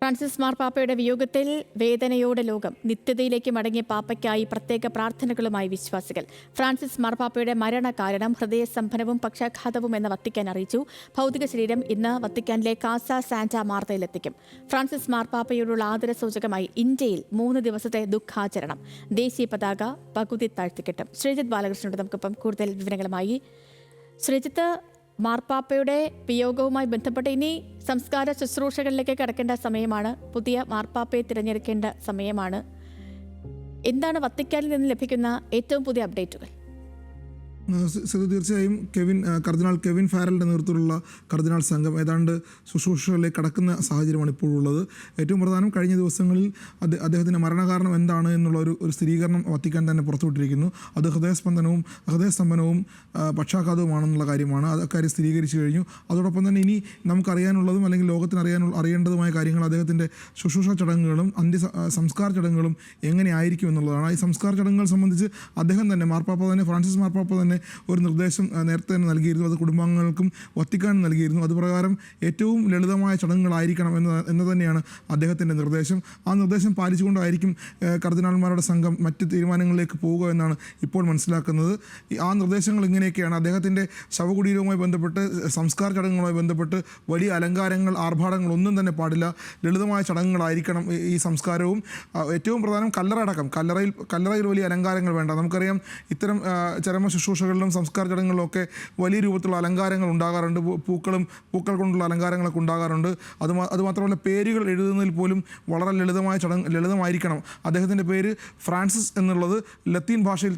Francis മാർപ്പാപ്പയുടെ വിയോഗത്തിൽ വേദനയോടെ ലോകം. നിത്യതയിലേക്ക് മടങ്ങിയ പാപ്പയ്ക്കായി പ്രത്യേക പ്രാർത്ഥനകളുമായി വിശ്വാസികൾ. ഫ്രാൻസിസ് മാർപ്പാപ്പയുടെ മരണകാരണം ഹൃദയസ്തംഭനവും പക്ഷാഘാതവും എന്ന് വത്തിക്കാൻ അറിയിച്ചു. ഭൗതിക ശരീരം ഇന്ന് വത്തിക്കാനിലെ കാസ സാന്റാ മാർത്തയിലെത്തിക്കും. ഫ്രാൻസിസ് മാർപ്പാപ്പയോടുള്ള ആദരസൂചകമായി ഇന്ത്യയിൽ 3 ദിവസത്തെ ദുഃഖാചരണം. ദേശീയ പതാക പകുതി താഴ്ത്തിക്കെട്ടും. ശ്രീജിത്ത് ബാലകൃഷ്ണനോട് നമുക്കിപ്പം കൂടുതൽ വിവരങ്ങളുമായി. ശ്രീജിത്ത്, മാർപ്പാപ്പയുടെ വിയോഗവുമായി ബന്ധപ്പെട്ട് ഇനി സംസ്കാര ശുശ്രൂഷകളിലേക്ക് കടക്കേണ്ട സമയമാണ്. പുതിയ മാർപ്പാപ്പയെ തിരഞ്ഞെടുക്കേണ്ട സമയമാണ്. എന്താണ് വത്തിക്കാനിൽ നിന്ന് ലഭിക്കുന്ന ഏറ്റവും പുതിയ അപ്ഡേറ്റുകൾ? തീർച്ചയായും കർദിനാൾ കെവിൻ ഫാരലിൻ്റെ നേതൃത്വത്തിലുള്ള കർദിനാൾ സംഘം ഏതാണ്ട് ശുശ്രൂഷകളിലേക്ക് കടക്കുന്ന സാഹചര്യമാണ് ഇപ്പോഴുള്ളത്. ഏറ്റവും പ്രധാനം, കഴിഞ്ഞ ദിവസങ്ങളിൽ അദ്ദേഹത്തിൻ്റെ മരണകാരണം എന്താണ് എന്നുള്ള ഒരു സ്ഥിരീകരണം വത്തിക്കാൻ തന്നെ പുറത്തുവിട്ടിരിക്കുന്നു. അത് ഹൃദയസ്തംഭനവും പക്ഷാഘാതവുമാണെന്നുള്ള കാര്യമാണ്. അക്കാര്യം സ്ഥിരീകരിച്ചു കഴിഞ്ഞു. അതോടൊപ്പം തന്നെ ഇനി നമുക്കറിയാനുള്ളതും അല്ലെങ്കിൽ ലോകത്തിന് അറിയേണ്ടതുമായ കാര്യങ്ങൾ അദ്ദേഹത്തിൻ്റെ ശുശ്രൂഷ ചടങ്ങുകളും സംസ്കാര ചടങ്ങുകളും എങ്ങനെയായിരിക്കും എന്നുള്ളതാണ്. ഈ സംസ്കാര ചടങ്ങുകൾ സംബന്ധിച്ച് അദ്ദേഹം തന്നെ ഫ്രാൻസിസ് മാർപ്പാപ്പ തന്നെ ഒരു നിർദ്ദേശം നേരത്തെ തന്നെ നൽകിയിരുന്നു. അത് കുടുംബാംഗങ്ങൾക്കും വത്തിക്കാനും നൽകിയിരുന്നു. അതുപ്രകാരം ഏറ്റവും ലളിതമായ ചടങ്ങുകളായിരിക്കണം എന്ന് തന്നെയാണ് അദ്ദേഹത്തിൻ്റെ നിർദ്ദേശം. ആ നിർദ്ദേശം പാലിച്ചുകൊണ്ടായിരിക്കും കർദിനാൾമാരുടെ സംഘം മറ്റ് തീരുമാനങ്ങളിലേക്ക് പോവുക എന്നാണ് ഇപ്പോൾ മനസ്സിലാക്കുന്നത്. ആ നിർദ്ദേശങ്ങൾ ഇങ്ങനെയൊക്കെയാണ്. അദ്ദേഹത്തിൻ്റെ ശവകുടീരവുമായി ബന്ധപ്പെട്ട് സംസ്കാര ചടങ്ങുകളുമായി ബന്ധപ്പെട്ട് വലിയ അലങ്കാരങ്ങൾ, ആർഭാടങ്ങൾ ഒന്നും തന്നെ പാടില്ല. ലളിതമായ ചടങ്ങുകളായിരിക്കണം ഈ സംസ്കാരവും. ഏറ്റവും പ്രധാനം കല്ലറയിൽ വലിയ അലങ്കാരങ്ങൾ വേണ്ട. നമുക്കറിയാം, ഇത്തരം ചരമ ശുശ്രൂഷകളിലും സംസ്കാര ചടങ്ങുകളിലും ഒക്കെ വലിയ രൂപത്തിലുള്ള അലങ്കാരങ്ങൾ ഉണ്ടാകാറുണ്ട്. പൂക്കൾ കൊണ്ടുള്ള അലങ്കാരങ്ങളൊക്കെ ഉണ്ടാകാറുണ്ട്. അതുമാത്രമല്ല, പേരുകൾ എഴുതുന്നതിൽ പോലും വളരെ ലളിതമായിരിക്കണം. അദ്ദേഹത്തിൻ്റെ പേര് ഫ്രാൻസിസ് എന്നുള്ളത് ലാറ്റിൻ ഭാഷയിൽ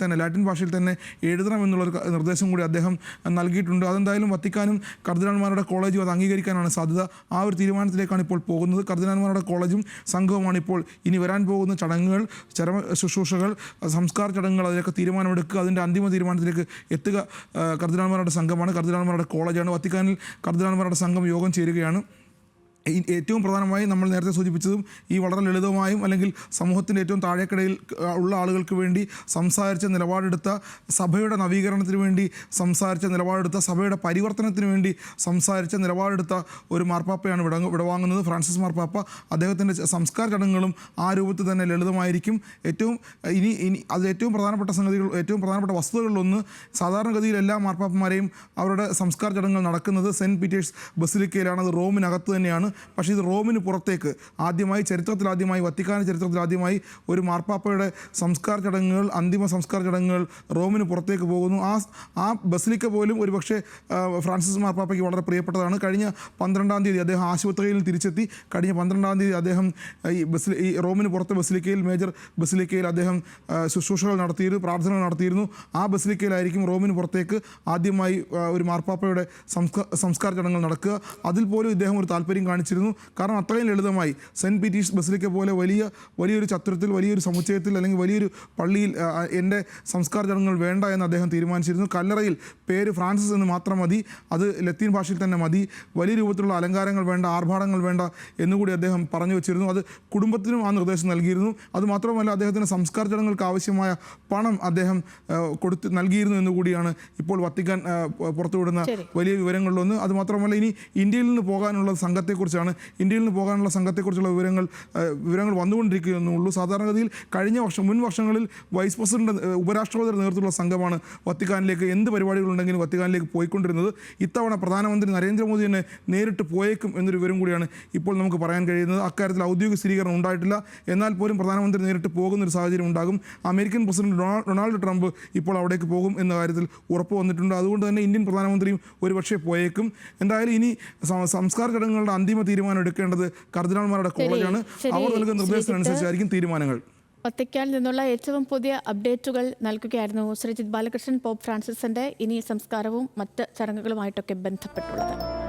തന്നെ എഴുതണം എന്നുള്ളൊരു നിർദ്ദേശം കൂടി അദ്ദേഹം നൽകിയിട്ടുണ്ട്. അതെന്തായാലും വത്തിക്കാനും കർദിനാൾമാരുടെ കോളേജും അത് അംഗീകരിക്കാനാണ് സാധ്യത. ആ ഒരു തീരുമാനത്തിലേക്കാണ് ഇപ്പോൾ പോകുന്നത്. കർദിനാൾമാരുടെ കോളേജും സംഘവുമാണ് ഇപ്പോൾ ഇനി വരാൻ പോകുന്ന ചടങ്ങുകൾ, ചരമ ശുശ്രൂഷകൾ, സംസ്കാര ചടങ്ങുകൾ, അതിലൊക്കെ തീരുമാനമെടുക്കുക. അതിൻ്റെ അന്തിമ തീരുമാനത്തിലേക്ക് എത്തുക കർദിനാൾമാരുടെ സംഘമാണ്, കർദിനാൾമാരുടെ കോളേജാണ്. വത്തിക്കാനിൽ കർദിനാൾമാരുടെ സംഘം യോഗം ചേരുകയാണ്. ഏറ്റവും പ്രധാനമായി നമ്മൾ നേരത്തെ സൂചിപ്പിച്ചതും ഈ വളരെ ലളിതമായും അല്ലെങ്കിൽ സമൂഹത്തിൻ്റെ ഏറ്റവും താഴേക്കിടയിൽ ഉള്ള ആളുകൾക്ക് വേണ്ടി സംസാരിച്ച നിലപാടെടുത്ത, സഭയുടെ നവീകരണത്തിന് വേണ്ടി സംസാരിച്ച നിലപാടെടുത്ത, സഭയുടെ പരിവർത്തനത്തിന് വേണ്ടി സംസാരിച്ച നിലപാടെടുത്ത ഒരു മാർപ്പാപ്പയാണ് വിടവാങ്ങുന്നത് ഫ്രാൻസിസ് മാർപ്പാപ്പ. അദ്ദേഹത്തിൻ്റെ സംസ്കാര ചടങ്ങുകളും ആ രൂപത്തിൽ തന്നെ ലളിതമായിരിക്കും. ഏറ്റവും പ്രധാനപ്പെട്ട വസ്തുതകളിലൊന്ന്, സാധാരണഗതിയിൽ എല്ലാ മാർപ്പാപ്പന്മാരെയും അവരുടെ സംസ്കാര ചടങ്ങുകൾ നടക്കുന്നത് സെൻറ്റ് പീറ്റേഴ്സ് ബസിലിക്കയിലാണ്. അത് റോമിനകത്ത് തന്നെയാണ്. പക്ഷേ ഇത് റോമിന് പുറത്തേക്ക് വത്തിക്കാൻ്റെ ചരിത്രത്തിലാദ്യമായി ഒരു മാർപ്പാപ്പയുടെ സംസ്കാര ചടങ്ങുകൾ, അന്തിമ സംസ്കാര ചടങ്ങുകൾ റോമിന് പുറത്തേക്ക് പോകുന്നു. ആ ബസിലിക്ക പോലും ഒരുപക്ഷെ ഫ്രാൻസിസ് മാർപ്പാപ്പയ്ക്ക് വളരെ പ്രിയപ്പെട്ടതാണ്. കഴിഞ്ഞ 12-ാം തീയതി അദ്ദേഹം ആശുപത്രിയിൽ തിരിച്ചെത്തി. കഴിഞ്ഞ 12-ാം തീയതി അദ്ദേഹം ഈ റോമിന് പുറത്തെ ബസിലിക്കയിൽ, മേജർ ബസിലിക്കയിൽ അദ്ദേഹം ശുശ്രൂഷകൾ നടത്തിയിരുന്നു, പ്രാർത്ഥനകൾ നടത്തിയിരുന്നു. ആ ബസിലിക്കയിലായിരിക്കും റോമിന് പുറത്തേക്ക് ആദ്യമായി ഒരു മാർപ്പാപ്പയുടെ സംസ്കാര ചടങ്ങുകൾ നടക്കുക. അതിൽ പോലും ഇദ്ദേഹം ഒരു താല്പര്യം കാണിച്ചിരുന്നു. കാരണം അത്രയും ലളിതമായി സെൻറ്റ് പീറ്റേഴ്സ് ബസിലിക്ക പോലെ വലിയൊരു ചത്തുരത്തിൽ, വലിയൊരു സമുച്ചയത്തിൽ അല്ലെങ്കിൽ വലിയൊരു പള്ളിയിൽ എൻ്റെ സംസ്കാര ചടങ്ങുകൾ വേണ്ട എന്ന് അദ്ദേഹം തീരുമാനിച്ചിരുന്നു. കല്ലറയിൽ പേര് ഫ്രാൻസിസ് എന്ന് മാത്രം മതി, അത് ലത്തീൻ ഭാഷയിൽ തന്നെ മതി, വലിയ രൂപത്തിലുള്ള അലങ്കാരങ്ങൾ വേണ്ട, ആർഭാടങ്ങൾ വേണ്ട എന്നുകൂടി അദ്ദേഹം പറഞ്ഞു വെച്ചിരുന്നു. അത് കുടുംബത്തിനും ആ നിർദ്ദേശം നൽകിയിരുന്നു. അതുമാത്രമല്ല, അദ്ദേഹത്തിന് സംസ്കാര ചടങ്ങുകൾക്ക് ആവശ്യമായ പണം അദ്ദേഹം നൽകിയിരുന്നു എന്നുകൂടിയാണ് ഇപ്പോൾ വത്തിക്കാൻ പുറത്തുവിടുന്ന വലിയ വിവരങ്ങളിലൊന്ന്. അതുമാത്രമല്ല, ഇനി ഇന്ത്യയിൽ നിന്ന് പോകാനുള്ള സംഘത്തെക്കുറിച്ചുള്ള വിവരങ്ങൾ വന്നുകൊണ്ടിരിക്കുന്നുള്ളൂ. സാധാരണഗതിയിൽ മുൻ വർഷങ്ങളിൽ വൈസ് പ്രസിഡന്റ്, ഉപരാഷ്ട്രപതിയുടെ നേതൃത്വത്തിലുള്ള സംഘമാണ് വത്തിക്കാനിലേക്ക് എന്ത് പരിപാടികളുണ്ടെങ്കിലും വത്തിക്കാനിലേക്ക് പോയിക്കൊണ്ടിരുന്നത്. ഇത്തവണ പ്രധാനമന്ത്രി നരേന്ദ്രമോദി തന്നെ നേരിട്ട് പോയേക്കും എന്നൊരു വിവരം കൂടിയാണ് ഇപ്പോൾ നമുക്ക് പറയാൻ കഴിയുന്നത്. അക്കാര്യത്തിൽ ഔദ്യോഗിക സ്ഥിരീകരണം ഉണ്ടായിട്ടില്ല. എന്നാൽ പോലും പ്രധാനമന്ത്രി നേരിട്ട് പോകുന്നൊരു സാഹചര്യം ഉണ്ടാകും. അമേരിക്കൻ പ്രസിഡന്റ് ഡൊണാൾഡ് ട്രംപ് ഇപ്പോൾ അവിടേക്ക് പോകും എന്ന കാര്യത്തിൽ ഉറപ്പ് വന്നിട്ടുണ്ട്. അതുകൊണ്ട് തന്നെ ഇന്ത്യൻ പ്രധാനമന്ത്രിയും ഒരുപക്ഷെ പോയേക്കും. എന്തായാലും ഇനി സംസ്കാര ചടങ്ങുകളുടെ അന്തിമ തീരുമാനം എടുക്കേണ്ടത് കർദിനാൾമാരുടെ കോളേജാണ്. അവർ നൽകുന്ന നിർദ്ദേശത്തിനനുസരിച്ചായിരിക്കും തീരുമാനങ്ങൾ. വത്തിക്കാനിൽ നിന്നുള്ള ഏറ്റവും പുതിയ അപ്ഡേറ്റുകൾ നൽകുകയായിരുന്നു ശ്രീജിത്ത് ബാലകൃഷ്ണൻ. പോപ്പ് ഫ്രാൻസിസിന്റെ ഇനി സംസ്കാരവും മറ്റ് ചടങ്ങുകളുമായിട്ടൊക്കെ ബന്ധപ്പെട്ടുള്ളത്.